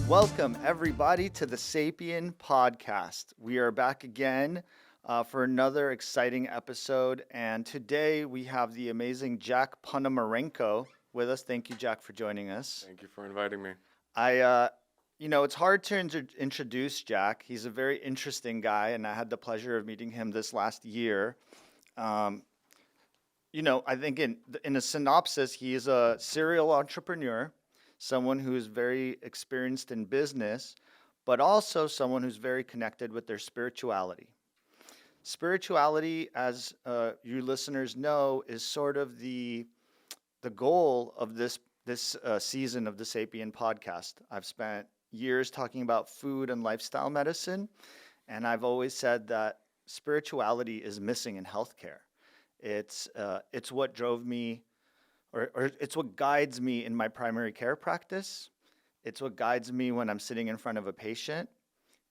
Welcome, everybody, to the Sapien Podcast. We are back again for another exciting episode. And today we have the amazing Jack Ponomarenko with us. Thank you, Jack, for joining us. Thank you for inviting me. It's hard to introduce Jack. He's a very interesting guy, and I had the pleasure of meeting him this last year. Um, I think in a synopsis, he is a serial entrepreneur, someone who is very experienced in business, but also someone who's very connected with their spirituality. Spirituality, as you listeners know, is sort of the goal of this season of the Sapien Podcast. I've spent years talking about food and lifestyle medicine, and I've always said that spirituality is missing in healthcare. It's what drove me, or it's what guides me in my primary care practice. It's what guides me when I'm sitting in front of a patient.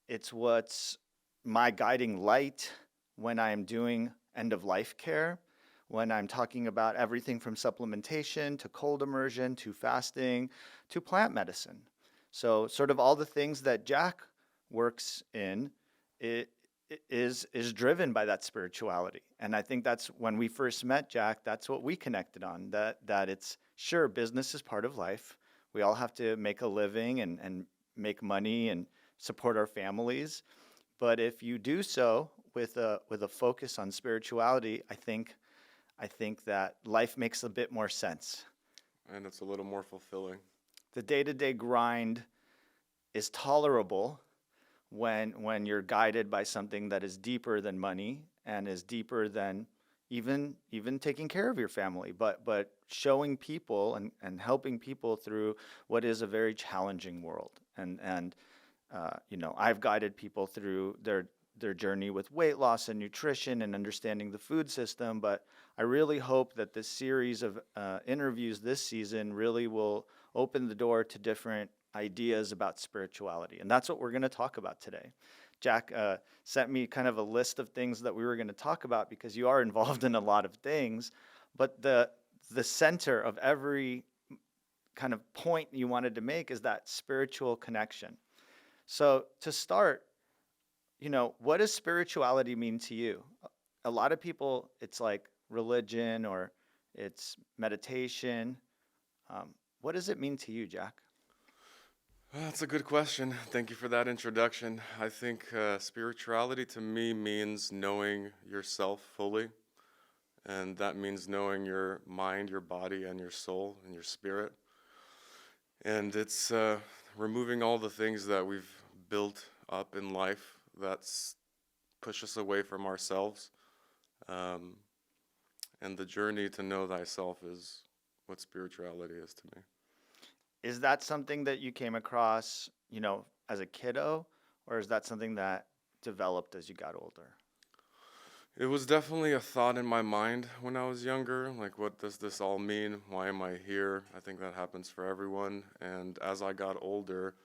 It's what's my guiding light when I'm doing end of life care, when I'm talking about everything from supplementation to cold immersion to fasting to plant medicine. So, sort of all the things that Jack works in, it is driven by that spirituality. And I think that's when we first met Jack, that's what we connected on, that it's sure business is part of life. We all have to make a living and make money and support our families. But if you do so with a focus on spirituality, I think that life makes a bit more sense. And it's a little more fulfilling. The day-to-day grind is tolerable when you're guided by something that is deeper than money and is deeper than even taking care of your family, but showing people and helping people through what is a very challenging world. And I've guided people through their journey with weight loss and nutrition and understanding the food system, but I really hope that this series of interviews this season really will open the door to different ideas about spirituality. And that's what we're going to talk about today. Jack sent me kind of a list of things that we were going to talk about because you are involved in a lot of things, but the center of every kind of point you wanted to make is that spiritual connection. So to start, what does spirituality mean to you? A lot of people, it's like religion or it's meditation. What does it mean to you, Jack? That's a good question. Thank you for that introduction. I think spirituality to me means knowing yourself fully. And that means knowing your mind, your body, and your soul and your spirit. And it's removing all the things that we've built up in life that's push us away from ourselves. And the journey to know thyself is what spirituality is to me. Is that something that you came across, as a kiddo, or is that something that developed as you got older? It was definitely a thought in my mind when I was younger, like what does this all mean? Why am I here? I think that happens for everyone. And as I got older,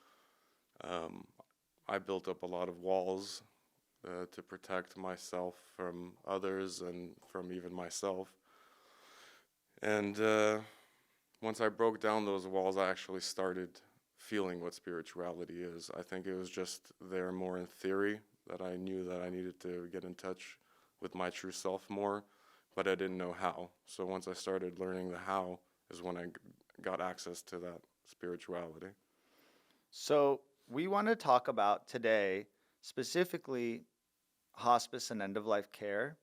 I built up a lot of walls to protect myself from others and from even myself. And once I broke down those walls, I actually started feeling what spirituality is. I think it was just there more in theory, that I knew that I needed to get in touch with my true self more, but I didn't know how. So once I started learning the how is when I got access to that spirituality. So we want to talk about today specifically hospice and end-of-life care.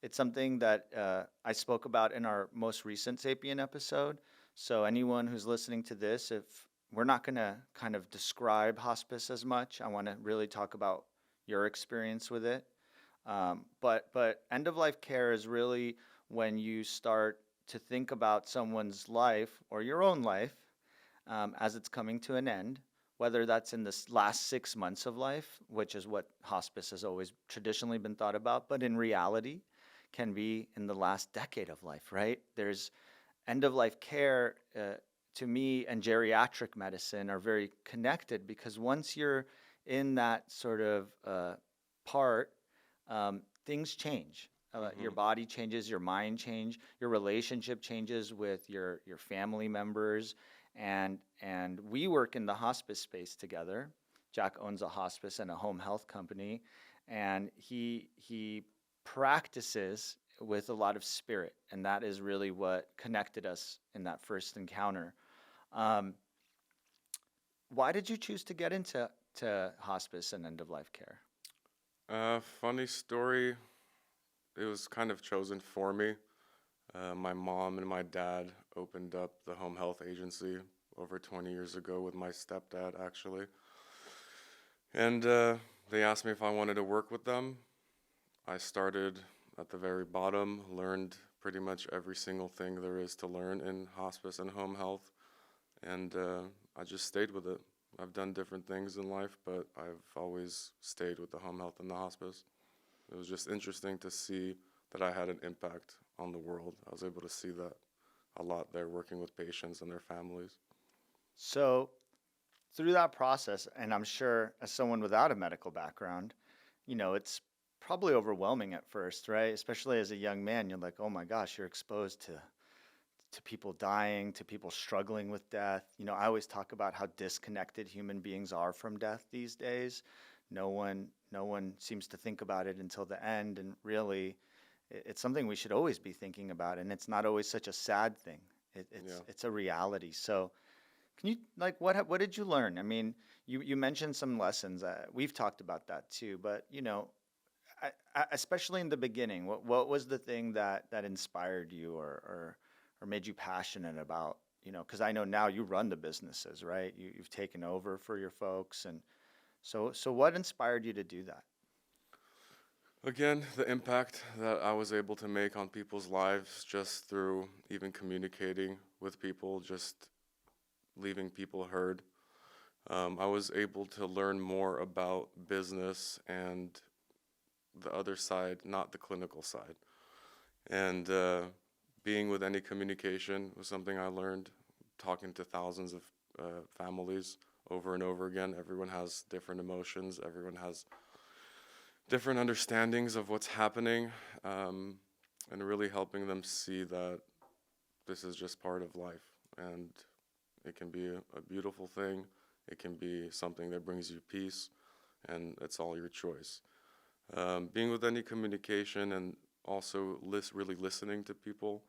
It's something that I spoke about in our most recent Sapien episode. So anyone who's listening to this, if we're not going to kind of describe hospice as much, I want to really talk about your experience with it. But end-of-life care is really when you start to think about someone's life or your own life as it's coming to an end, whether that's in the last 6 months of life, which is what hospice has always traditionally been thought about, but in reality can be in the last decade of life, right? There's end-of-life care, to me, and geriatric medicine are very connected because once you're in that sort of part, things change. Your body changes, your mind change, your relationship changes with your family members, and we work in the hospice space together. Jack owns a hospice and a home health company, and he practices with a lot of spirit, and that is really what connected us in that first encounter. Um, why did you choose to get into hospice and end of life care? Funny story. It was kind of chosen for me. My mom and my dad opened up the home health agency over 20 years ago with my stepdad, actually. And they asked me if I wanted to work with them. I started at the very bottom, learned pretty much every single thing there is to learn in hospice and home health, and I just stayed with it. I've done different things in life, but I've always stayed with the home health and the hospice. It was just interesting to see that I had an impact on the world. I was able to see that a lot there working with patients and their families. So through that process, and I'm sure as someone without a medical background, it's probably overwhelming at first, right? Especially as a young man, you're like, oh my gosh, you're exposed to people dying, to people struggling with death. I always talk about how disconnected human beings are from death these days. No one seems to think about it until the end, and really, it's something we should always be thinking about, and it's not always such a sad thing. It's Yeah. it's a reality. So, can you like what did you learn? I mean, you mentioned some lessons. We've talked about that too, but especially in the beginning, what was the thing that inspired you or made you passionate about, because I know now you run the businesses, right? You've taken over for your folks, and so what inspired you to do that? Again, the impact that I was able to make on people's lives just through even communicating with people, just leaving people heard. I was able to learn more about business and the other side, not the clinical side. And being with any communication was something I learned, talking to thousands of families over and over again. Everyone has different emotions, everyone has different understandings of what's happening, and really helping them see that this is just part of life. And it can be a beautiful thing, it can be something that brings you peace, and it's all your choice. Being with any communication and also really listening to people,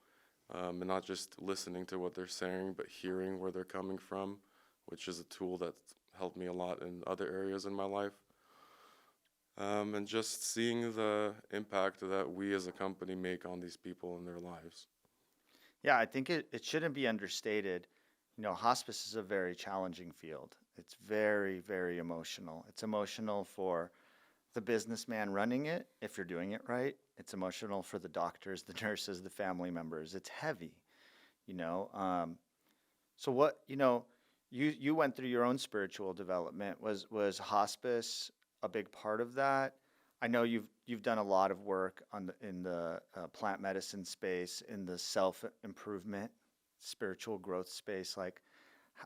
and not just listening to what they're saying, but hearing where they're coming from, which is a tool that's helped me a lot in other areas in my life. And just seeing the impact that we as a company make on these people in their lives. Yeah, I think it shouldn't be understated. Hospice is a very challenging field. It's very, very emotional. It's emotional for the businessman running it, if you're doing it right. It's emotional for the doctors, the nurses, the family members. It's heavy, you know. So what, you went through your own spiritual development. Was hospice a big part of that? I know you've done a lot of work in the plant medicine space, in the self improvement, spiritual growth space. Like,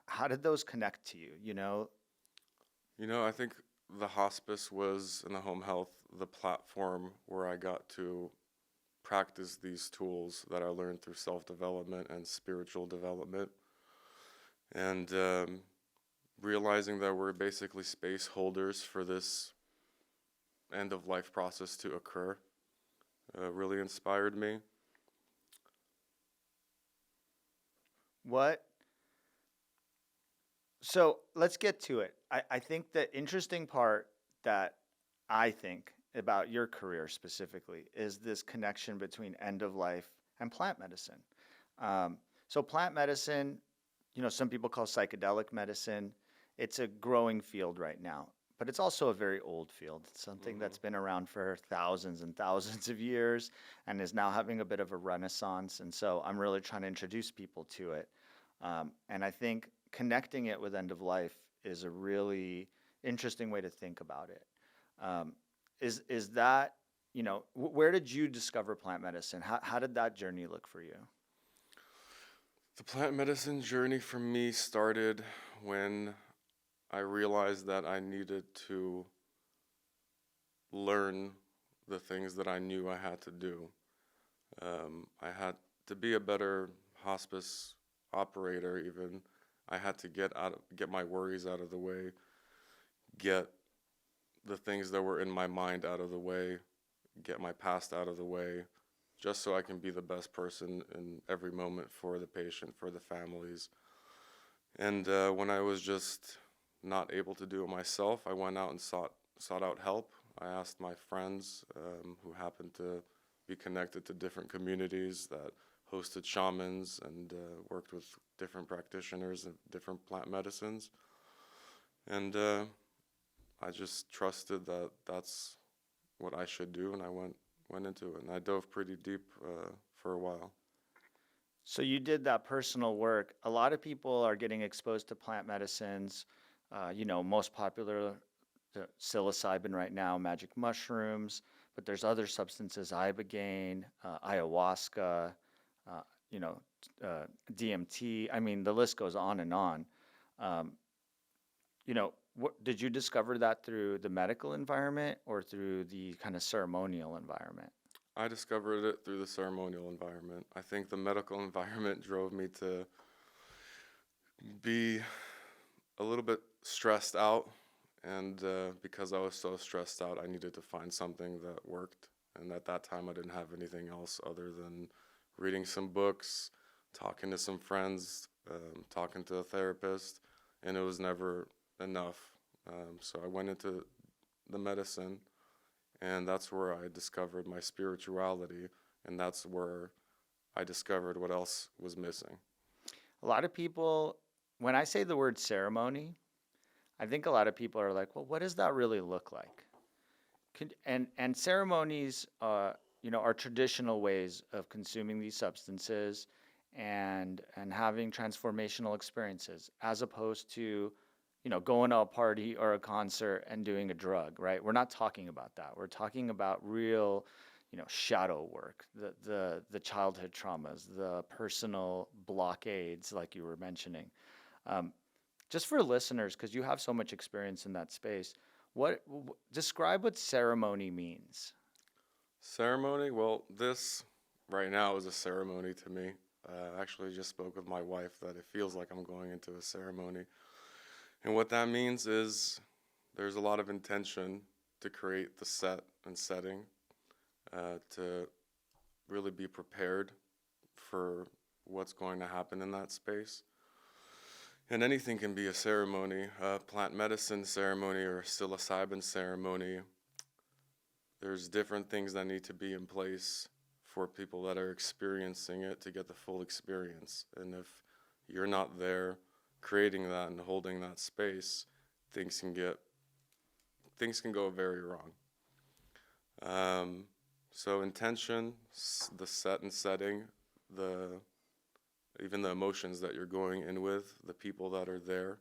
how did those connect to you? I think the hospice was, in the home health, the platform where I got to practice these tools that I learned through self development and spiritual development. And realizing that we're basically space holders for this end of life process to occur really inspired me. What So let's get to it. I think the interesting part that I think about your career specifically is this connection between end of life and plant medicine. So plant medicine, some people call psychedelic medicine. It's a growing field right now, but it's also a very old field. It's something Hmm. that's been around for thousands and thousands of years and is now having a bit of a renaissance. And so I'm really trying to introduce people to it. And I think connecting it with end of life is a really interesting way to think about it. Um, is that, where did you discover plant medicine? How did that journey look for you? The plant medicine journey for me started when I realized that I needed to learn the things that I knew I had to do. I had to be a better hospice operator, even. I had to get my worries out of the way, get the things that were in my mind out of the way, get my past out of the way, just so I can be the best person in every moment for the patient, for the families. And when I was just not able to do it myself, I went out and sought out help. I asked my friends who happened to be connected to different communities that hosted shamans and worked with different practitioners and different plant medicines. And I just trusted that that's what I should do, and I went into it. And I dove pretty deep for a while. So you did that personal work. A lot of people are getting exposed to plant medicines. Most popular, the psilocybin right now, magic mushrooms, but there's other substances, ibogaine, ayahuasca, uh, you know, DMT. I mean, the list goes on and on. Um, did you discover that through the medical environment or through the kind of ceremonial environment? I discovered it through the ceremonial environment. I think the medical environment drove me to be a little bit stressed out, and because I was so stressed out, I needed to find something that worked. And at that time, I didn't have anything else other than reading some books, talking to some friends, talking to a therapist, and it was never enough. So I went into the medicine, and that's where I discovered my spirituality, and that's where I discovered what else was missing. A lot of people, when I say the word ceremony, I think a lot of people are like, well, what does that really look like? And ceremonies, are traditional ways of consuming these substances and having transformational experiences, as opposed to, going to a party or a concert and doing a drug, right? We're not talking about that. We're talking about real, shadow work, the childhood traumas, the personal blockades, like you were mentioning. Um, just for listeners, because you have so much experience in that space, describe what ceremony means. Ceremony? Well, this right now is a ceremony to me. I actually just spoke with my wife that it feels like I'm going into a ceremony. And what that means is there's a lot of intention to create the set and setting, to really be prepared for what's going to happen in that space. And anything can be a ceremony, a plant medicine ceremony or a psilocybin ceremony. There's different things that need to be in place for people that are experiencing it to get the full experience. And if you're not there creating that and holding that space, things can go very wrong. So intention, the set and setting, even the emotions that you're going in with, the people that are there,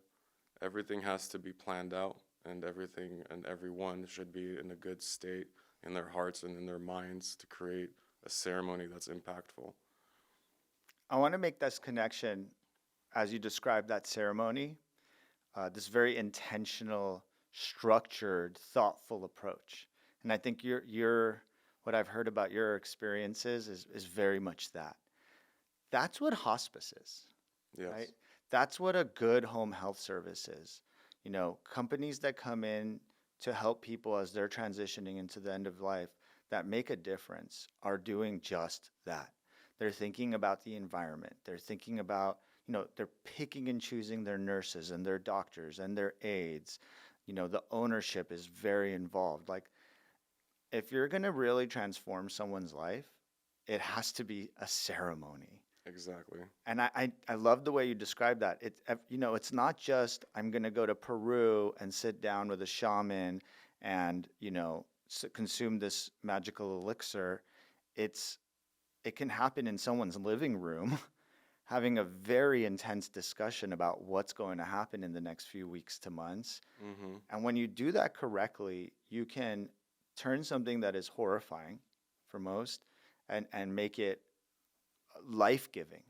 everything has to be planned out, and everything and everyone should be in a good state in their hearts and in their minds to create a ceremony that's impactful. I want to make this connection as you describe that ceremony, this very intentional, structured, thoughtful approach. And I think what I've heard about your experiences is very much that. That's what hospice is, Yes. right? That's what a good home health service is. Companies that come in to help people as they're transitioning into the end of life that make a difference are doing just that. They're thinking about the environment. They're thinking about, they're picking and choosing their nurses and their doctors and their aides. The ownership is very involved. Like, if you're going to really transform someone's life, it has to be a ceremony. Exactly. And I love the way you describe that. It's not just I'm going to go to Peru and sit down with a shaman and, consume this magical elixir. It can happen in someone's living room, having a very intense discussion about what's going to happen in the next few weeks to months. Mm-hmm. And when you do that correctly, you can turn something that is horrifying for most and make it life-giving.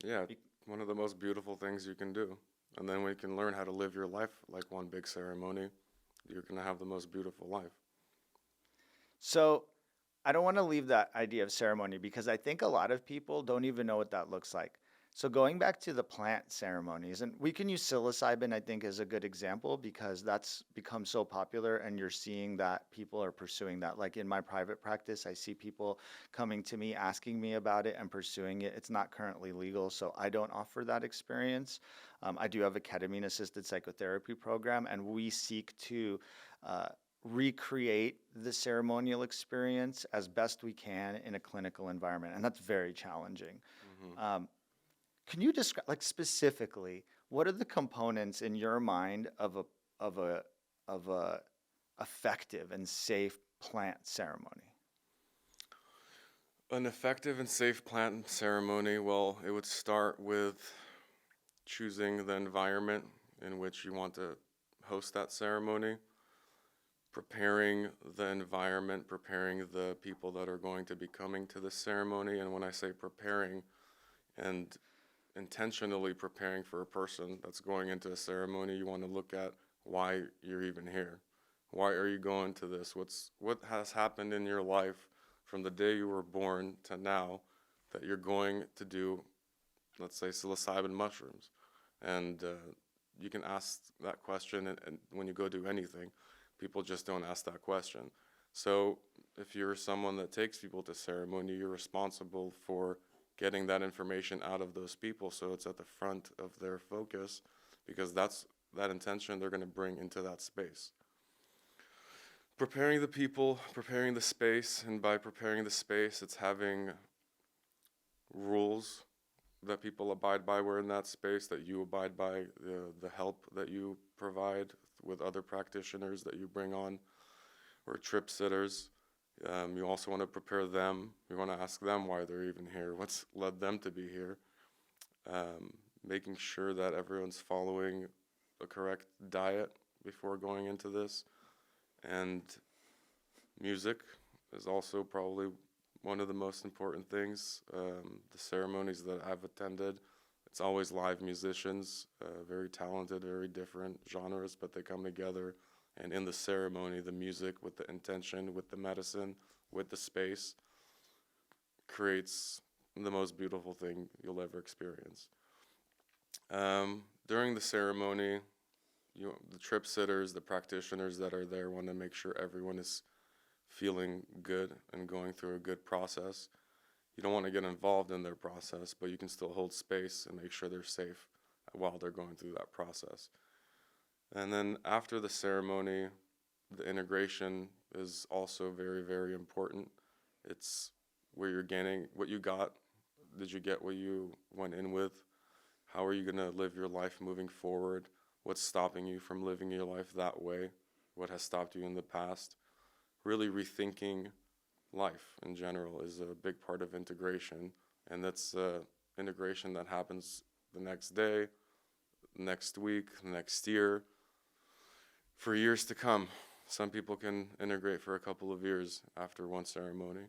Yeah, one of the most beautiful things you can do. And then when you can learn how to live your life like one big ceremony, you're going to have the most beautiful life. So I don't want to leave that idea of ceremony because I think a lot of people don't even know what that looks like. So going back to the plant ceremonies, and we can use psilocybin, I think, as a good example because that's become so popular and you're seeing that people are pursuing that. Like in my private practice, I see people coming to me asking me about it and pursuing it. It's not currently legal, so I don't offer that experience. I do have a ketamine-assisted psychotherapy program, and we seek to uh, recreate the ceremonial experience as best we can in a clinical environment, and that's very challenging. Hmm. Um, can you describe, like specifically, what are the components in your mind of a of a effective and safe plant ceremony? An effective and safe plant ceremony, well, it would start with choosing the environment in which you want to host that ceremony, preparing the environment, preparing the people that are going to be coming to the ceremony. And when I say preparing and intentionally preparing for a person that's going into a ceremony, you want to look at why you're even here. Why are you going to this? What has happened in your life from the day you were born to now that you're going to do, let's say, psilocybin mushrooms? And you can ask that question, and when you go do anything, people just don't ask that question. So if you're someone that takes people to ceremony, you're responsible for getting that information out of those people so it's at the front of their focus because that's that intention they're going to bring into that space. Preparing the people, preparing the space, and by preparing the space, it's having rules that people abide by were in that space, that you abide by, the help that you provide with other practitioners that you bring on, or trip sitters. You also want to prepare them. You want to ask them why they're even here, what's led them to be here, making sure that everyone's following the correct diet before going into this. And music is also probably one of the most important things. The ceremonies that I've attended, it's always live musicians, very talented, very different genres, but they come together. And in the ceremony, the music with the intention, with the medicine, with the space, creates the most beautiful thing you'll ever experience. During the ceremony, the trip sitters, the practitioners that are there want to make sure everyone is feeling good and going through a good process. You don't want to get involved in their process, but you can still hold space and make sure they're safe while they're going through that process. And then after the ceremony, the integration is also very, very important. It's where you're gaining what you got. Did you get what you went in with? How are you going to live your life moving forward? What's stopping you from living your life that way? What has stopped you in the past? Really rethinking life in general is a big part of integration. And that's integration that happens the next day, next week, next year, for years to come. Some people can integrate for a couple of years after one ceremony.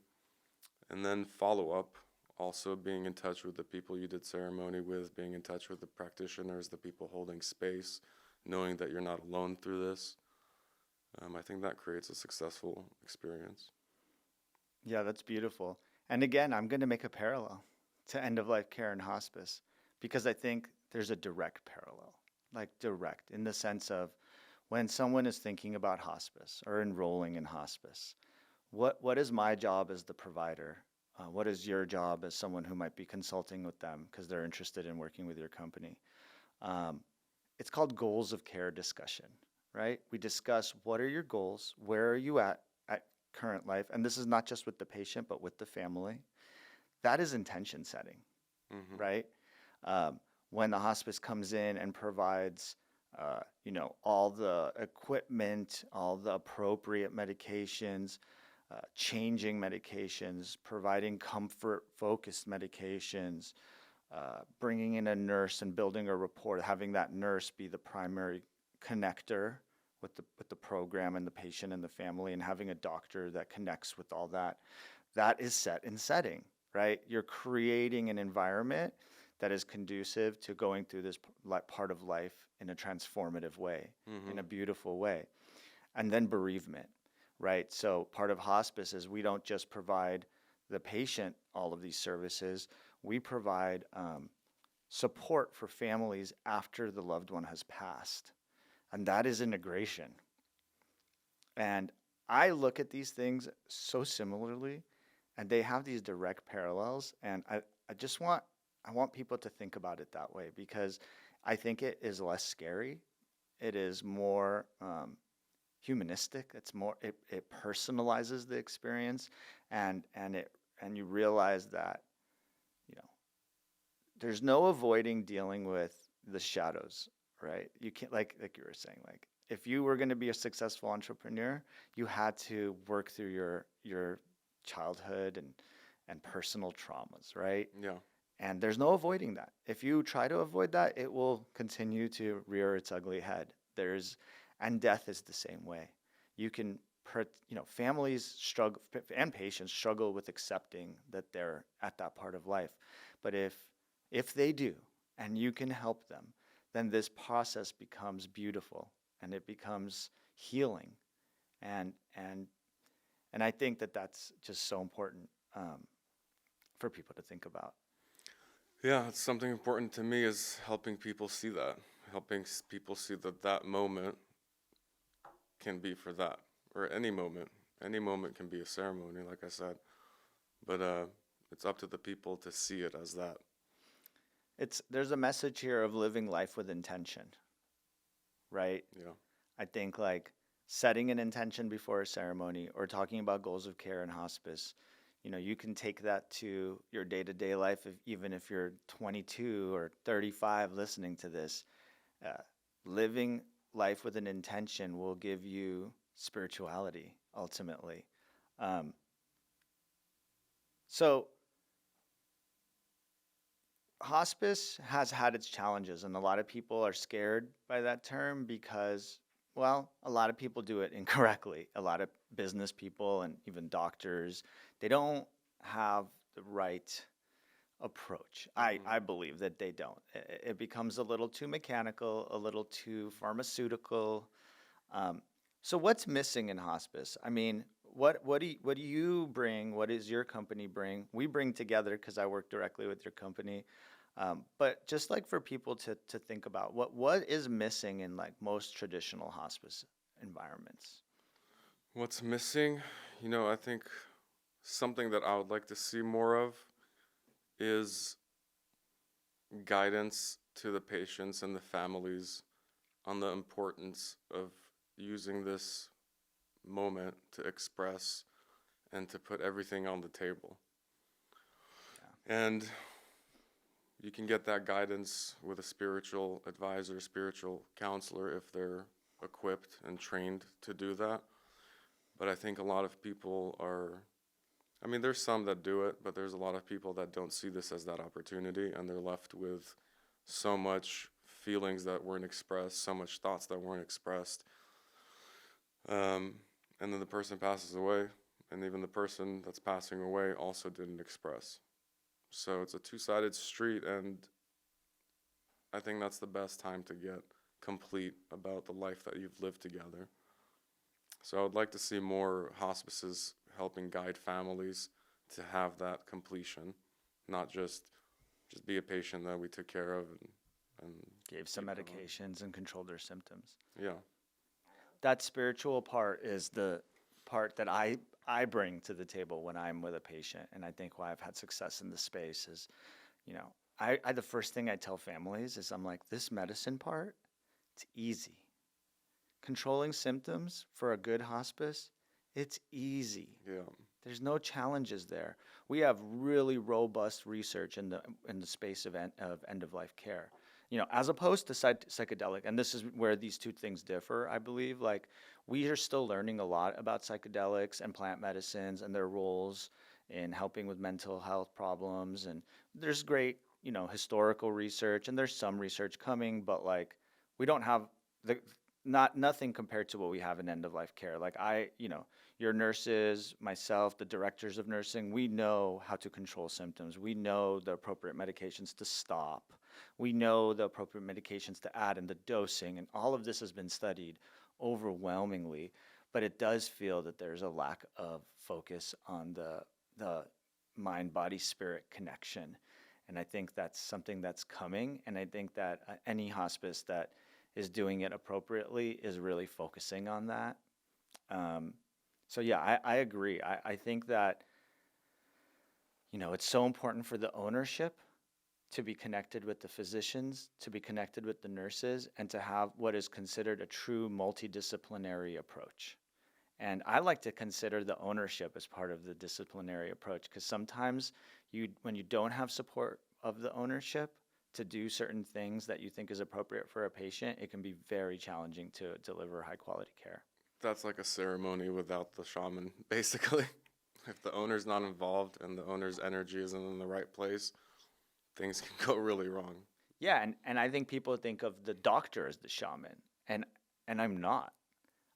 And then follow up, also being in touch with the people you did ceremony with, being in touch with the practitioners, the people holding space, knowing that you're not alone through this. I think that creates a successful experience. Yeah, that's beautiful. And again, I'm going to make a parallel to end of life care and hospice because I think there's a direct parallel, like direct in the sense of when someone is thinking about hospice or enrolling in hospice, what is my job as the provider? What is your job as someone who might be consulting with them because they're interested in working with your company? Um, it's called goals of care discussion, right? We discuss what are your goals, where are you at current life, and this is not just with the patient, but with the family. That is intention setting, Hmm. right? When the hospice comes in and provides, all the equipment, all the appropriate medications, changing medications, providing comfort-focused medications, bringing in a nurse and building a rapport, having that nurse be the primary connector with the program and the patient and the family, and having a doctor that connects with all that. That is set in setting, right? You're creating an environment that is conducive to going through this part of life in a transformative way, in Hmm. a beautiful way. And then bereavement, right? So part of hospice is we don't just provide the patient all of these services, we provide support for families after the loved one has passed. And that is integration. And I look at these things so similarly, and they have these direct parallels. And I just want I want people to think about it that way because I think it is less scary. It is more humanistic. It personalizes the experience, and you realize that you know there's no avoiding dealing with the shadows, right? You can't like you were saying, like if you were going to be a successful entrepreneur, you had to work through your childhood and personal traumas, right? Yeah. And there's no avoiding that. If you try to avoid that, it will continue to rear its ugly head. And death is the same way. You can, families struggle and patients struggle with accepting that they're at that part of life. But if they do, and you can help them, then this process becomes beautiful and it becomes healing. And and and I think that that's just so important for people to think about. Yeah, it's something important to me is helping people see that, helping people see that that moment can be for that, or any moment. Any moment can be a ceremony, like I said. But it's up to the people to see it as that. There's a message here of living life with intention, right? Yeah. I think like setting an intention before a ceremony or talking about goals of care and hospice, you can take that to your day-to-day life even if you're 22 or 35 listening to this. Uh, Living life with an intention will give you spirituality ultimately. Um, so hospice has had its challenges, and a lot of people are scared by that term because, well, a lot of people do it incorrectly. A lot of business people and even doctors, they don't have the right approach. Hmm. I believe that they don't. It becomes a little too mechanical, a little too pharmaceutical. Um, so what's missing in hospice? I mean, what do you bring? What does your company bring? We bring together because I work directly with your company. But just like for people to think about what is missing in like most traditional hospice environments. What's missing? I think something that I would like to see more of is guidance to the patients and the families on the importance of using this moment to express and to put everything on the table. And you can get that guidance with a spiritual advisor, spiritual counselor if they're equipped and trained to do that. But I think a lot of people are, I mean, there's some that do it, but there's a lot of people that don't see this as that opportunity, and they're left with so much feelings that weren't expressed, so much thoughts that weren't expressed. And then the person passes away, and even the person that's passing away also didn't express. So it's a two-sided street, and I think that's the best time to get complete about the life that you've lived together. So I would like to see more hospices helping guide families to have that completion, not just be a patient that we took care of and Gave some keep going. medications and controlled their symptoms. Yeah. That spiritual part is the part that I bring to the table when I'm with a patient, and I think why I've had success in the space is, I the first thing I tell families is I'm like, this medicine part, it's easy. Controlling symptoms for a good hospice, it's easy. Yeah. There's no challenges there. We have really robust research in the space of end of life care. As opposed to psychedelic, and this is where these two things differ, I believe. Like we are still learning a lot about psychedelics and plant medicines and their roles in helping with mental health problems. And there's great, historical research, and there's some research coming, but like we don't have the not nothing compared to what we have in end of life care. Like your nurses, myself, the directors of nursing, we know how to control symptoms. We know the appropriate medications to stop. We know the appropriate medications to add and the dosing, and all of this has been studied overwhelmingly. But it does feel that there's a lack of focus on the mind body spirit connection. And I think that's something that's coming. And I think that any hospice that is doing it appropriately is really focusing on that. Um, so yeah, I agree. I think that, it's so important for the ownership to be connected with the physicians, to be connected with the nurses, and to have what is considered a true multidisciplinary approach. And I like to consider the ownership as part of the disciplinary approach because sometimes when you don't have support of the ownership to do certain things that you think is appropriate for a patient, it can be very challenging to deliver high quality care. That's like a ceremony without the shaman, basically. If the owner's not involved and the owner's energy isn't in the right place, things can go really wrong. Yeah, and I think people think of the doctor as the shaman, and and I'm not.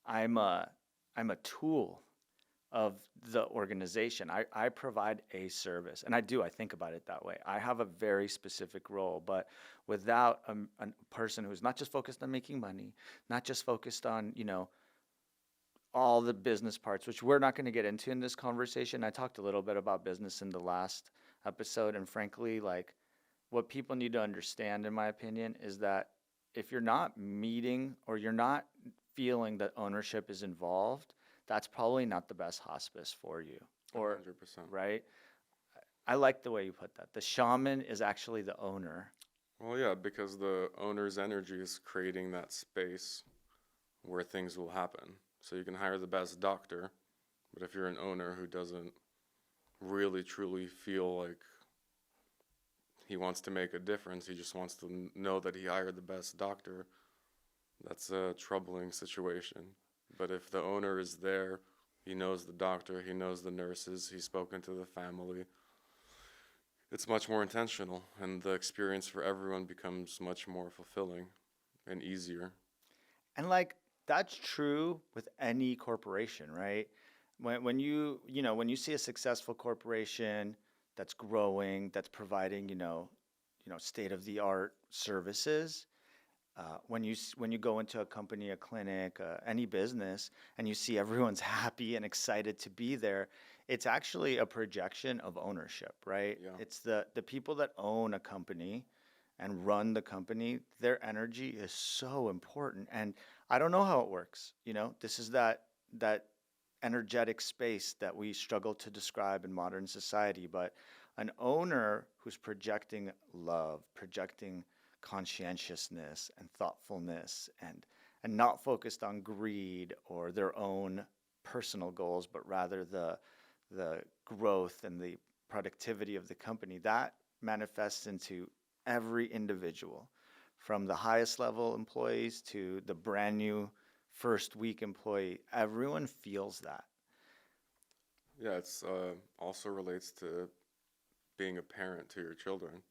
I'm a I'm a tool of the organization. I provide a service, and I think about it that way. I have a very specific role, but without a person who's not just focused on making money, not just focused on, all the business parts, which we're not going to get into in this conversation. I talked a little bit about business in the last episode, and frankly, like what people need to understand, in my opinion, is that if you're not meeting or you're not feeling that ownership is involved, that's probably not the best hospice for you. Or, 100%. right? I like the way you put that. The shaman is actually the owner. Well, yeah, because the owner's energy is creating that space where things will happen. So you can hire the best doctor, but if you're an owner who doesn't really truly feel like he wants to make a difference, he just wants to know that he hired the best doctor, that's a troubling situation. But if the owner is there, he knows the doctor, he knows the nurses, he's spoken to the family, it's much more intentional, and the experience for everyone becomes much more fulfilling and easier. And like that's true with any corporation, right? When when you see a successful corporation that's growing, that's providing, state of the art services, when you go into a company, a clinic, any business, and you see everyone's happy and excited to be there, it's actually a projection of ownership, right? Yeah. It's the people that own a company and run the company, their energy is so important. And I don't know how it works. This is that energetic space that we struggle to describe in modern society. But an owner who's projecting love, projecting conscientiousness and thoughtfulness and not focused on greed or their own personal goals, but rather the growth and the productivity of the company, that manifests into every individual, from the highest level employees to the brand new first week employee. Everyone feels that. Yeah, it's also relates to being a parent to your children.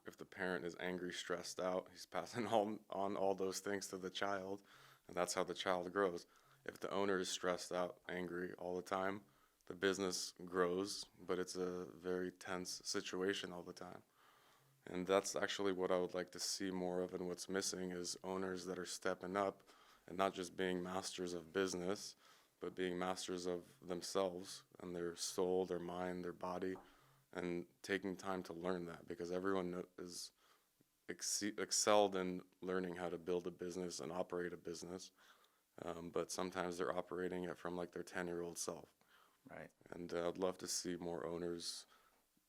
If the parent is angry, stressed out, he's passing on all those things to the child, and that's how the child grows. If the owner is stressed out, angry all the time, the business grows, but it's a very tense situation all the time. And that's actually what I would like to see more of, and what's missing is owners that are stepping up and not just being masters of business, but being masters of themselves and their soul, their mind, their body, and taking time to learn that, because everyone is excelled in learning how to build a business and operate a business, but sometimes they're operating it from like their 10-year-old self. Right. And I'd love to see more owners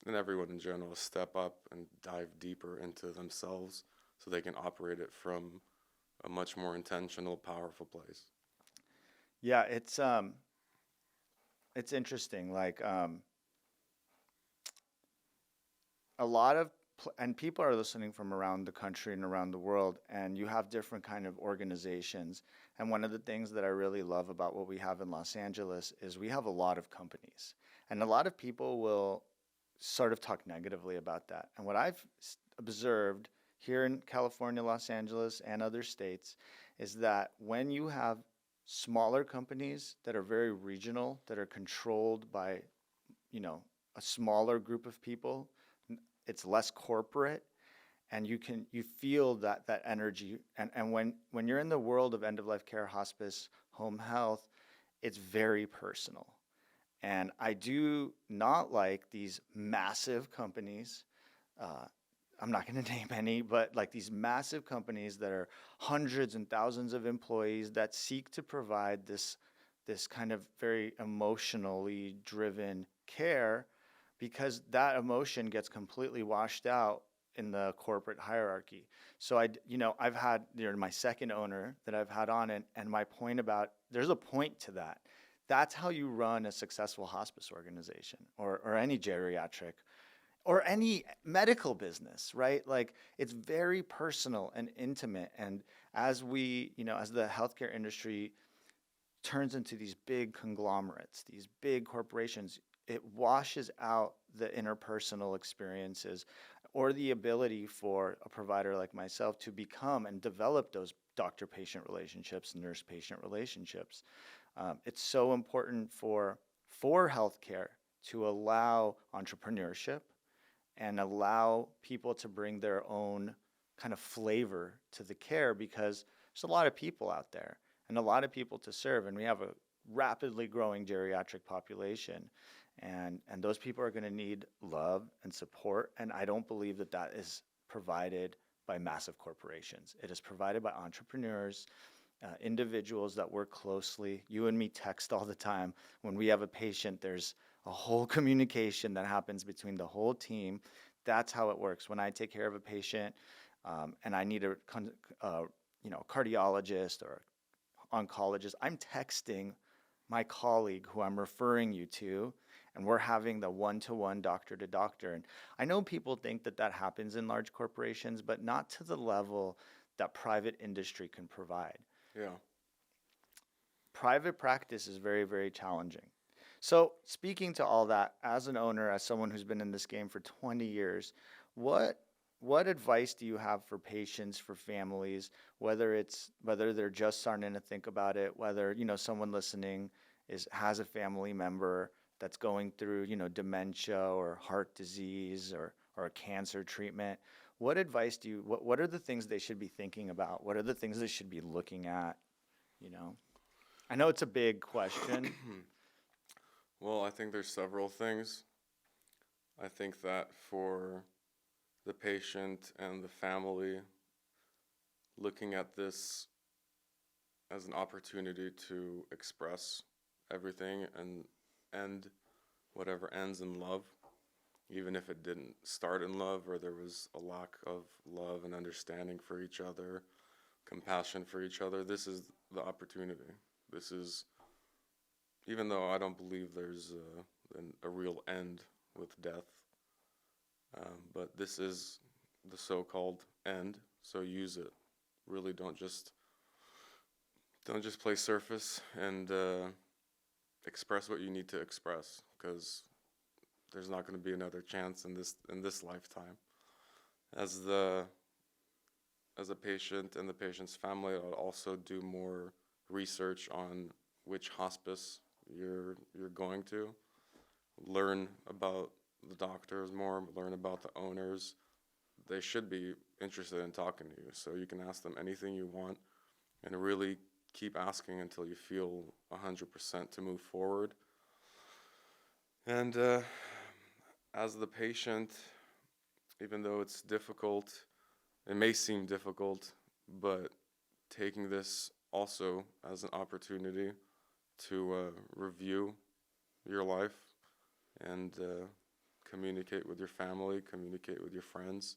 and everyone in general step up and dive deeper into themselves so they can operate it from a much more intentional, powerful place. Yeah, it's interesting. Like a lot of and people are listening from around the country and around the world, and you have different kind of organizations. And one of the things that I really love about what we have in Los Angeles is we have a lot of companies, and a lot of people will sort of talk negatively about that. And what I've observed here in California, Los Angeles, and other states is that when you have smaller companies that are very regional, that are controlled by, a smaller group of people, it's less corporate, and you feel that energy. And when you're in the world of end of life care, hospice, home health, it's very personal. And I do not like these massive companies I'm not going to name any, but like these massive companies that are hundreds and thousands of employees that seek to provide this kind of very emotionally driven care, because that emotion gets completely washed out in the corporate hierarchy. So I've had, my second owner that I've had on, and my point about, there's a point to that. That's how you run a successful hospice organization, or any geriatric or any medical business, right? Like, it's very personal and intimate. And as the healthcare industry turns into these big conglomerates, these big corporations, it washes out the interpersonal experiences or the ability for a provider like myself to become and develop those doctor patient relationships, nurse patient relationships. It's so important for healthcare to allow entrepreneurship and allow people to bring their own kind of flavor to the care, because there's a lot of people out there and a lot of people to serve, and we have a rapidly growing geriatric population, and those people are going to need love and support, and I don't believe that that is provided by massive corporations. It is provided by entrepreneurs, individuals that work closely. You and me text all the time. When we have a patient, there's a whole communication that happens between the whole team. That's how it works. When I take care of a patient, and I need a cardiologist or oncologist, I'm texting my colleague who I'm referring you to, and we're having the one-to-one doctor to doctor. And I know people think that that happens in large corporations, but not to the level that private industry can provide. Yeah. Private practice is very, very challenging. So, speaking to all that, as an owner, as someone who's been in this game for 20 years, what what advice do you have for patients, for families, whether they're just starting to think about it, whether, someone listening has a family member that's going through, dementia or heart disease or a cancer treatment. What are the things they should be thinking about? What are the things they should be looking at, you know? I know it's a big question. Well, I think there's several things. I think that for the patient and the family, looking at this as an opportunity to express everything and end whatever ends in love, even if it didn't start in love or there was a lack of love and understanding for each other, compassion for each other. This is the opportunity. This is, even though I don't believe there's a real end with death, but this is the so-called end, so use it. Really don't just play surface and express what you need to express, because there's not going to be another chance in this lifetime. As a patient and the patient's family, I'll also do more research on which hospice you're going to. Learn about the doctors more, learn about the owners. They should be interested in talking to you, so you can ask them anything you want and really keep asking until you feel 100% to move forward. And as the patient, even though it's difficult, it may seem difficult, but taking this also as an opportunity to review your life and communicate with your family, communicate with your friends,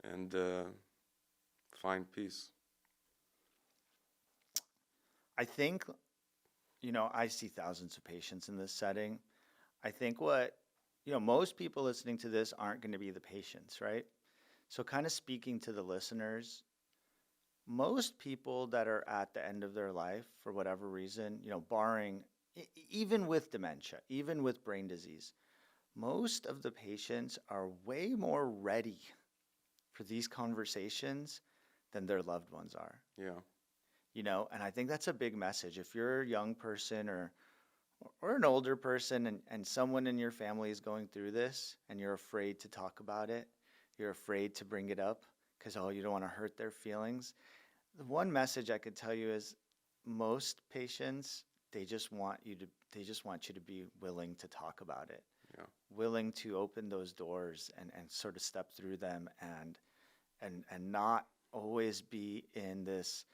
and find peace. I think, I see thousands of patients in this setting. I think most people listening to this aren't going to be the patients, right? So, kind of speaking to the listeners, most people that are at the end of their life for whatever reason, barring, even with dementia, even with brain disease, most of the patients are way more ready for these conversations than their loved ones are. Yeah. And I think that's a big message. If you're a young person or an older person, and someone in your family is going through this and you're afraid to talk about it, you're afraid to bring it up because, you don't want to hurt their feelings. The one message I could tell you is most patients, they just want you to be willing to talk about it. Yeah. willing to open those doors and sort of step through them and not always be in this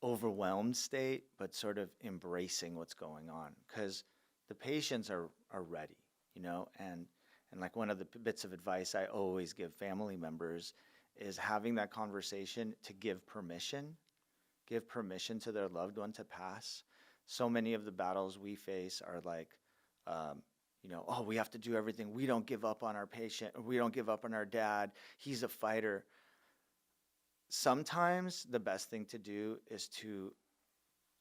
overwhelmed state, but sort of embracing what's going on because the patients are ready, and like one of the bits of advice I always give family members is having that conversation to give permission to their loved one to pass. So many of the battles we face are like, oh, we have to do everything. We don't give up on our patient. Or we don't give up on our dad. He's a fighter. Sometimes the best thing to do is to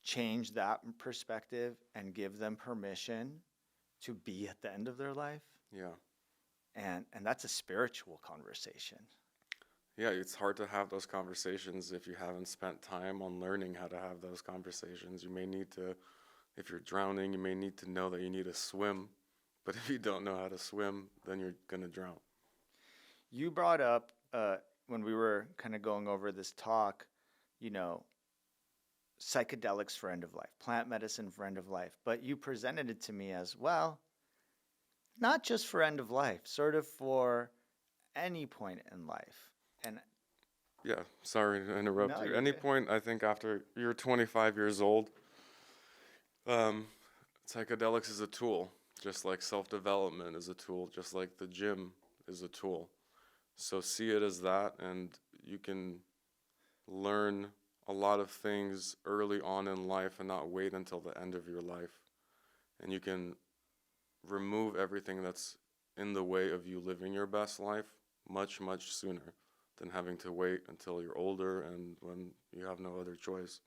change that perspective and give them permission to be at the end of their life. Yeah. And that's a spiritual conversation. Yeah, it's hard to have those conversations if you haven't spent time on learning how to have those conversations. You may need to, if you're drowning, you may need to know that you need to swim. But if you don't know how to swim, then you're going to drown. You brought up, when we were kind of going over this talk, you know, psychedelics for end of life, plant medicine for end of life. But you presented it to me as, well, not just for end of life, sort of for any point in life. And Yeah, sorry to interrupt no, you. you're Any good. point, I think, after you're 25 years old, psychedelics is a tool, just like self-development is a tool, just like the gym is a tool. So see it as that, and you can learn a lot of things early on in life and not wait until the end of your life. And you can remove everything that's in the way of you living your best life much, much sooner than having to wait until you're older and when you have no other choice.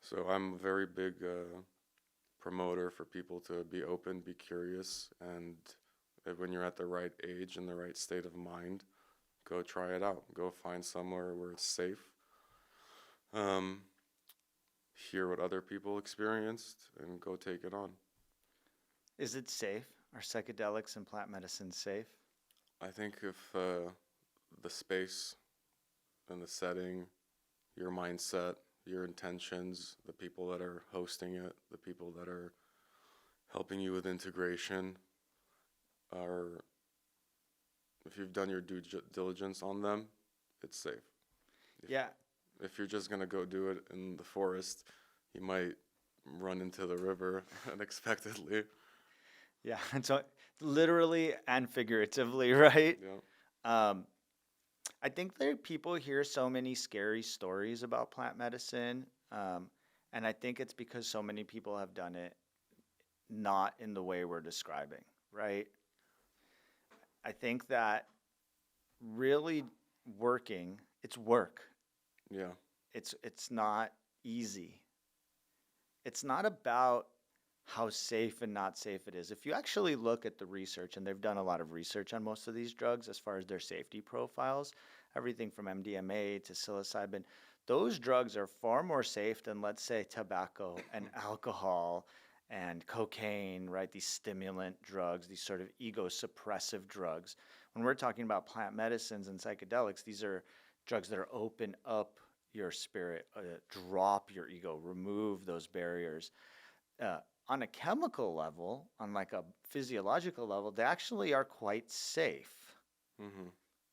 So I'm a very big promoter for people to be open, be curious, and when you're at the right age and the right state of mind, go try it out. Go find somewhere where it's safe. Hear what other people experienced and go take it on. Is it safe? Are psychedelics and plant medicine safe? I think if the space and the setting, your mindset, your intentions, the people that are hosting it, the people that are helping you with integration, are, if you've done your due diligence on them, it's safe. Yeah. If you're just gonna go do it in the forest, you might run into the river unexpectedly. Yeah. And so literally and figuratively, right? Yeah. I think that people hear so many scary stories about plant medicine. And I think it's because so many people have done it not in the way we're describing, right? I think that really working, it's work. Yeah. It's not easy. It's not about how safe and not safe it is. If you actually look at the research, and they've done a lot of research on most of these drugs as far as their safety profiles, everything from MDMA to psilocybin, those drugs are far more safe than, let's say, tobacco and alcohol and cocaine, right? These stimulant drugs, these sort of ego suppressive drugs. When we're talking about plant medicines and psychedelics, these are drugs that are open up your spirit, drop your ego, remove those barriers. On a chemical level, on like a physiological level, they actually are quite safe. Mm-hmm.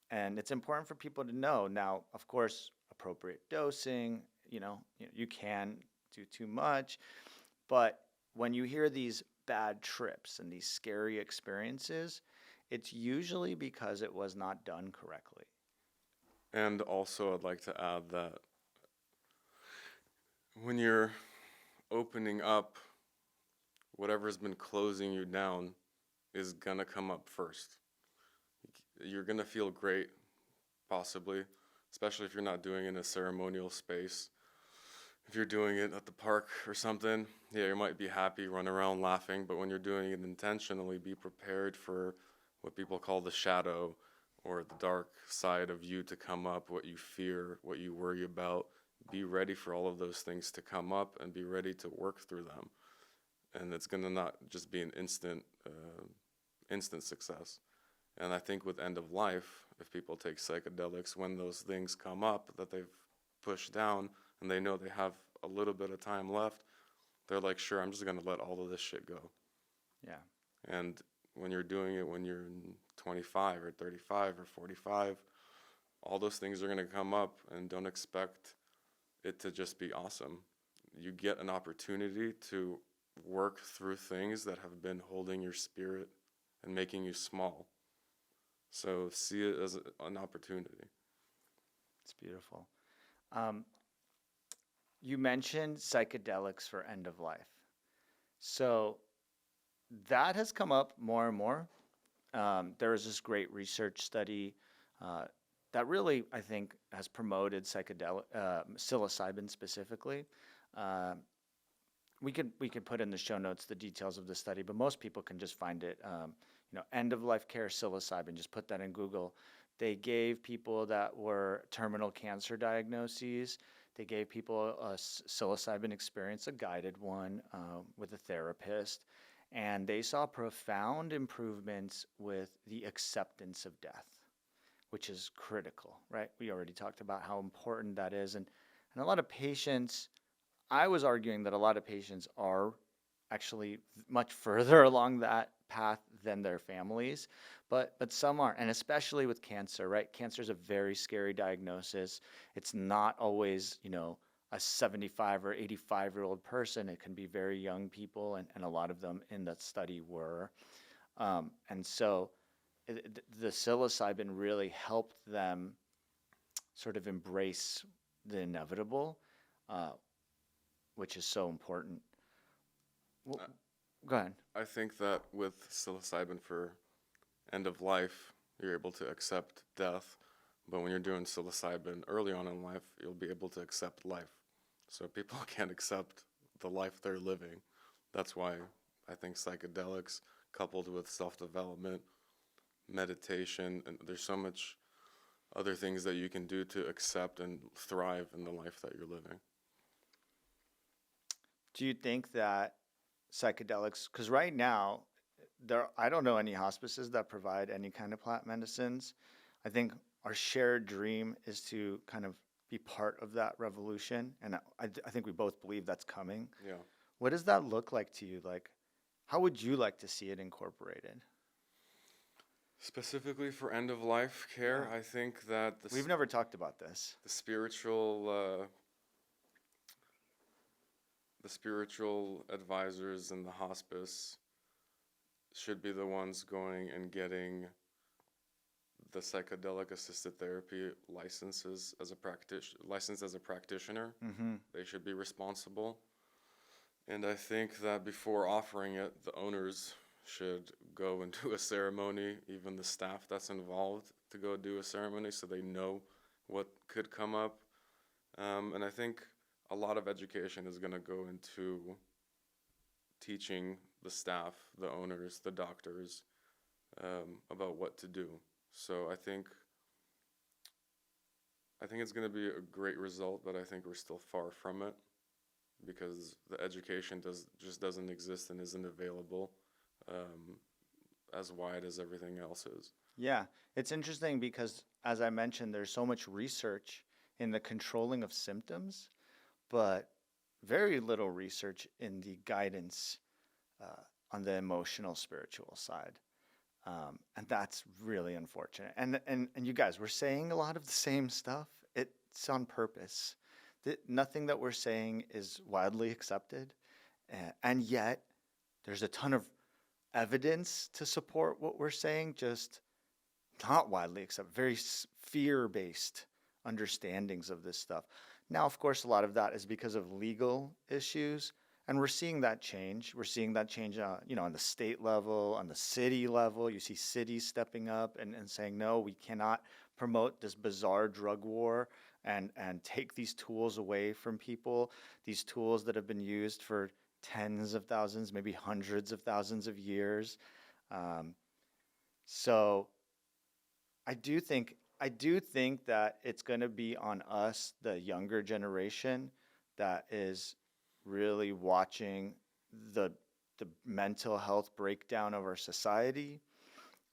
And it's important for people to know. Now, of course, appropriate dosing, you can do too much. But when you hear these bad trips and these scary experiences, it's usually because it was not done correctly. And also, I'd like to add that when you're opening up, whatever's been closing you down is gonna come up first. You're gonna feel great, possibly, especially if you're not doing it in a ceremonial space. If you're doing it at the park or something, yeah, you might be happy, run around laughing, but when you're doing it intentionally, be prepared for what people call the shadow or the dark side of you to come up, what you fear, what you worry about. Be ready for all of those things to come up and be ready to work through them. And it's gonna not just be an instant success. And I think with end of life, if people take psychedelics, when those things come up that they've pushed down and they know they have a little bit of time left, they're like, sure, I'm just gonna let all of this shit go. Yeah. And when you're doing it when you're 25 or 35 or 45, all those things are going to come up, and don't expect it to just be awesome. You get an opportunity to work through things that have been holding your spirit and making you small. So see it as an opportunity. It's beautiful. Um, you mentioned psychedelics for end of life. So that has come up more and more. There was this great research study uh, that really, I think, has promoted psilocybin specifically. Uh, we could put in the show notes the details of the study, but most people can just find it. End of life care psilocybin. Just put that in Google. They gave people that were terminal cancer diagnoses. They gave people a psilocybin experience, a guided one with a therapist, and they saw profound improvements with the acceptance of death, which is critical, right? We already talked about how important that is, and a lot of patients. I was arguing that a lot of patients are actually much further along that path than their families, but some aren't, and especially with cancer, right? Cancer is a very scary diagnosis. It's not always, a 75 or 85-year-old person. It can be very young people, and a lot of them in that study were. And so the psilocybin really helped them sort of embrace the inevitable, uh, which is so important. Well, Uh, go ahead. I think that with psilocybin for end of life, you're able to accept death. But when you're doing psilocybin early on in life, you'll be able to accept life. So people can't accept the life they're living. That's why I think psychedelics, coupled with self development, meditation, and there's so much other things that you can do to accept and thrive in the life that you're living. Do you think that psychedelics, because right now, I don't know any hospices that provide any kind of plant medicines. I think our shared dream is to kind of be part of that revolution, and I think we both believe that's coming. Yeah. What does that look like to you? Like, how would you like to see it incorporated? Specifically for end of life care, Yeah. I think that We've never talked about this. the spiritual advisors in the hospice should be the ones going and getting the psychedelic assisted therapy licensed as a practitioner. Mm-hmm. They should be responsible. And I think that before offering it, the owners should go and do a ceremony, even the staff that's involved to go do a ceremony so they know what could come up. And I think a lot of education is going to go into teaching the staff, the owners, the doctors about what to do. So I think it's going to be a great result, but I think we're still far from it because the education just doesn't exist and isn't available um, as wide as everything else is. Yeah, it's interesting because, as I mentioned, there's so much research in the controlling of symptoms, but very little research in the guidance on the emotional, spiritual side. And that's really unfortunate. And you guys, we're saying a lot of the same stuff. It's on purpose. Nothing that we're saying is widely accepted, and yet there's a ton of evidence to support what we're saying, just not widely accepted, very fear-based understandings of this stuff. Now, of course, a lot of that is because of legal issues, and we're seeing that change. We're seeing that change, on the state level, on the city level. You see cities stepping up and saying, no, we cannot promote this bizarre drug war and take these tools away from people, these tools that have been used for tens of thousands, maybe hundreds of thousands of years. Um, so I do think that it's going to be on us, the younger generation, that is really watching the the mental health breakdown of our society,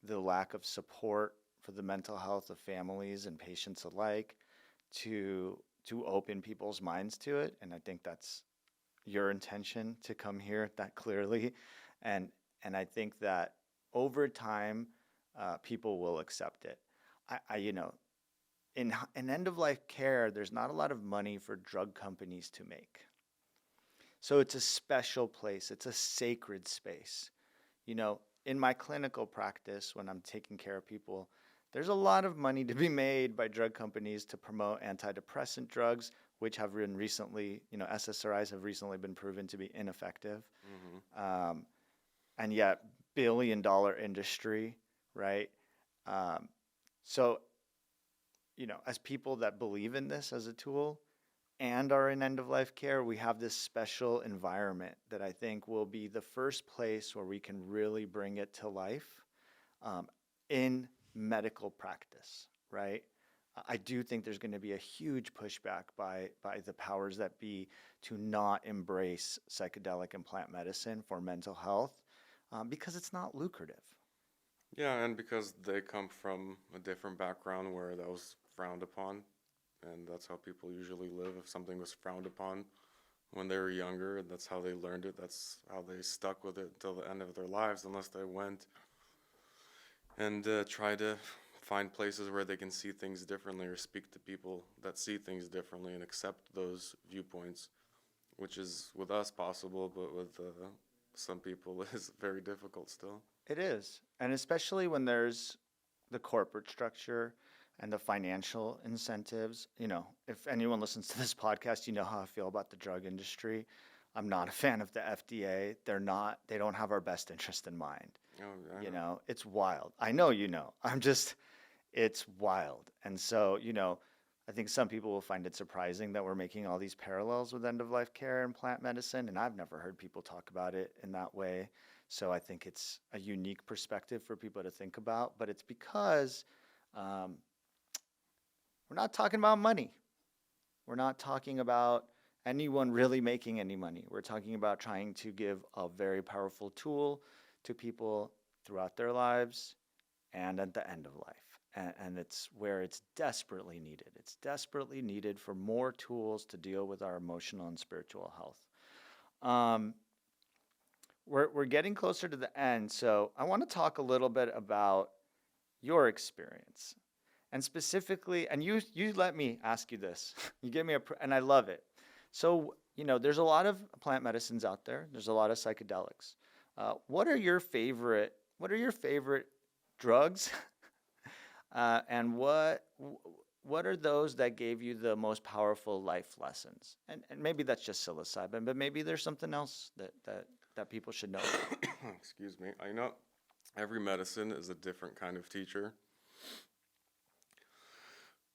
the lack of support for the mental health of families and patients alike, to open people's minds to it. And I think that's your intention to come here that clearly, and And I think that over time, people will accept it. You know, in end of life care, there's not a lot of money for drug companies to make. So it's a special place, it's a sacred space. You know, in my clinical practice, when I'm taking care of people, there's a lot of money to be made by drug companies to promote antidepressant drugs, which have been recently, you know, SSRIs have recently been proven to be ineffective. Mm-hmm. Um, and yet, billion-dollar industry, right? Um, so, you know, as people that believe in this as a tool and are in end of life care, we have this special environment that I think will be the first place where we can really bring it to life um, in medical practice, right? I do think there's going to be a huge pushback by the powers that be to not embrace psychedelic and plant medicine for mental health because it's not lucrative. Yeah, and because they come from a different background where that was frowned upon, and that's how people usually live. If something was frowned upon when they were younger, that's how they learned it. That's how they stuck with it till the end of their lives, unless they went and try to find places where they can see things differently or speak to people that see things differently and accept those viewpoints, which is with us possible, but with some people is very difficult still. It is. And especially when there's the corporate structure and the financial incentives. You know, if anyone listens to this podcast, you know how I feel about the drug industry. I'm not a fan of the FDA. They don't have our best interest in mind. Oh, I You know. know, it's wild. I know you know. It's wild. And so, you know, I think some people will find it surprising that we're making all these parallels with end of life care and plant medicine. And I've never heard people talk about it in that way. So I think it's a unique perspective for people to think about. But it's because um, we're not talking about money. We're not talking about anyone really making any money. We're talking about trying to give a very powerful tool to people throughout their lives and at the end of life. And it's where it's desperately needed. It's desperately needed for more tools to deal with our emotional and spiritual health. Um, we're getting closer to the end, so I want to talk a little bit about your experience. And specifically, and you let me ask you this. You give me and I love it. So, you know, there's a lot of plant medicines out there. There's a lot of psychedelics. What are your favorite drugs? And what are those that gave you the most powerful life lessons? And maybe that's just psilocybin, but maybe there's something else that people should know about. Excuse me. I know every medicine is a different kind of teacher.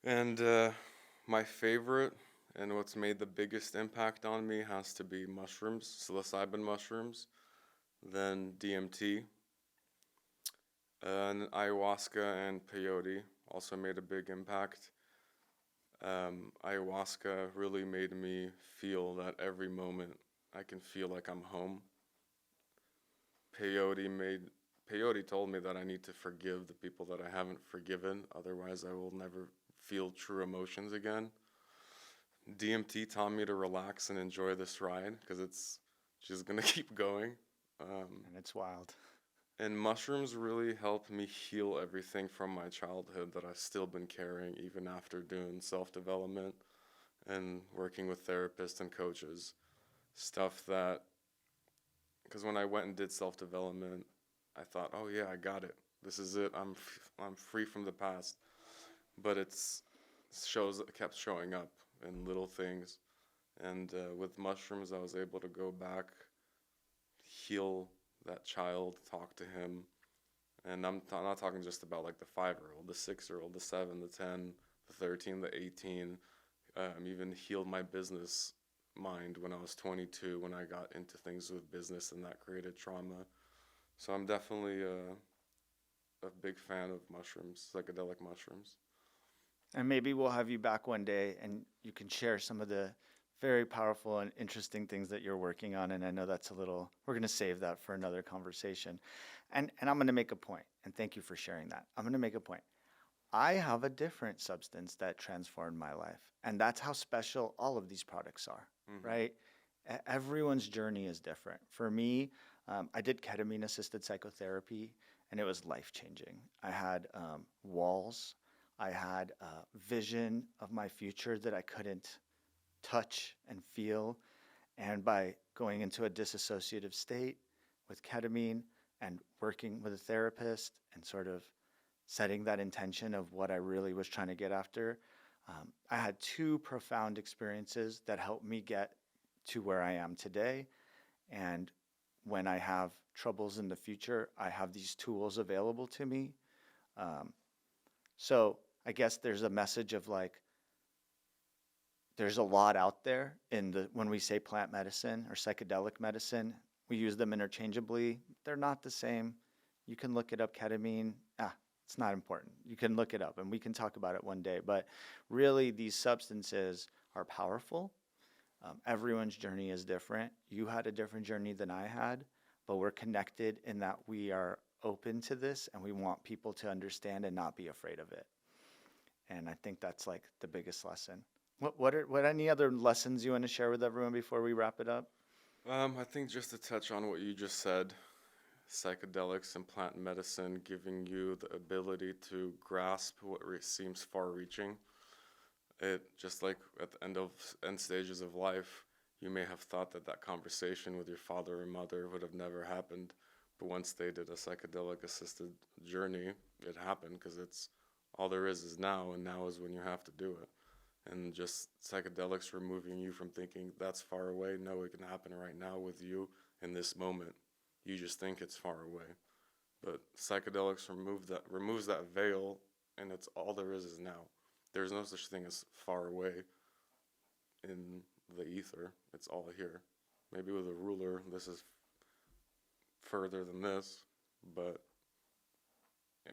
And my favorite and what's made the biggest impact on me has to be mushrooms, psilocybin mushrooms, then DMT, and ayahuasca and peyote also made a big impact. Ayahuasca really made me feel that every moment I can feel like I'm home. Peyote told me that I need to forgive the people that I haven't forgiven, otherwise I will never feel true emotions again. DMT taught me to relax and enjoy this ride because it's just gonna keep going. And it's wild. And mushrooms really helped me heal everything from my childhood that I've still been carrying even after doing self-development and working with therapists and coaches. Stuff that, because when I went and did self-development, I thought, oh yeah, I got it. This is it. I'm free from the past. But it kept showing up in little things. And with mushrooms, I was able to go back, heal that child, talk to him. And not talking just about like the 5-year-old, the 6-year-old, the 7, the 10, the 13, the 18. Even healed my business mind when I was 22, when I got into things with business, and that created trauma. So I'm definitely a big fan of mushrooms, psychedelic mushrooms. And maybe we'll have you back one day and you can share some of the very powerful and interesting things that you're working on. And I know we're going to save that for another conversation. And I'm going to make a point, and thank you for sharing that. I'm going to make a point. I have a different substance that transformed my life. And that's how special all of these products are, Mm-hmm. right? Everyone's journey is different. For me, I did ketamine-assisted psychotherapy, and it was life-changing. I had walls. I had vision of my future that I couldn't touch and feel. And by going into a disassociative state with ketamine and working with a therapist and sort of setting that intention of what I really was trying to get after, I had two profound experiences that helped me get to where I am today. And when I have troubles in the future, I have these tools available to me. Um, so I guess there's a message of like, there's a lot out there in the when we say plant medicine or psychedelic medicine, we use them interchangeably. They're not the same. You can look it up, ketamine. It's not important. You can look it up and we can talk about it one day. But really, these substances are powerful. Everyone's journey is different. You had a different journey than I had, but we're connected in that we are open to this and we want people to understand and not be afraid of it. And I think that's like the biggest lesson. What any other lessons you want to share with everyone before we wrap it up? I think just to touch on what you just said, psychedelics and plant medicine giving you the ability to grasp what seems far-reaching. It just like at the end stages of life, you may have thought that that conversation with your father or mother would have never happened, but once they did a psychedelic assisted journey, it happened because it's all there is now, and now is when you have to do it. And just psychedelics removing you from thinking that's far away. No, it can happen right now with you in this moment. You just think it's far away, but psychedelics removes that veil, and it's all there is now. There's no such thing as far away in the ether. It's all here. Maybe with a ruler, this is further than this, but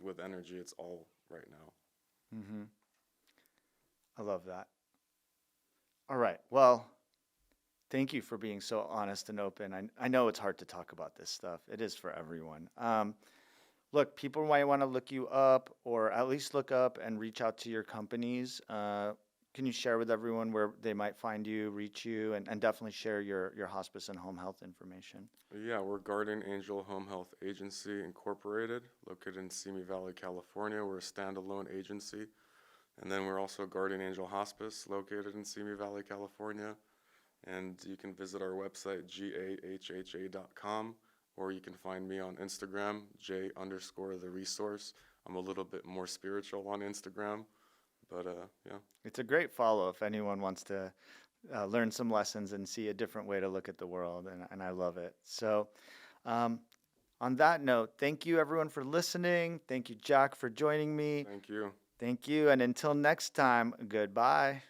with energy, it's all right now. Mm-hmm. I love that. All right. Well, thank you for being so honest and open. I know it's hard to talk about this stuff. It is for everyone. Look, people might want to look you up or at least look up and reach out to your companies. Can you share with everyone where they might find you, reach you, and definitely share your hospice and home health information? Yeah, we're Guardian Angel Home Health Agency Incorporated, located in Simi Valley, California. We're a standalone agency. And then we're also Guardian Angel Hospice, located in Simi Valley, California. And you can visit our website, gahha.com, or you can find me on Instagram, J_the resource. I'm a little bit more spiritual on Instagram, but yeah. It's a great follow if anyone wants to learn some lessons and see a different way to look at the world, and I love it. So, on that note, thank you everyone for listening. Thank you, Jack, for joining me. Thank you. Thank you, and until next time, goodbye.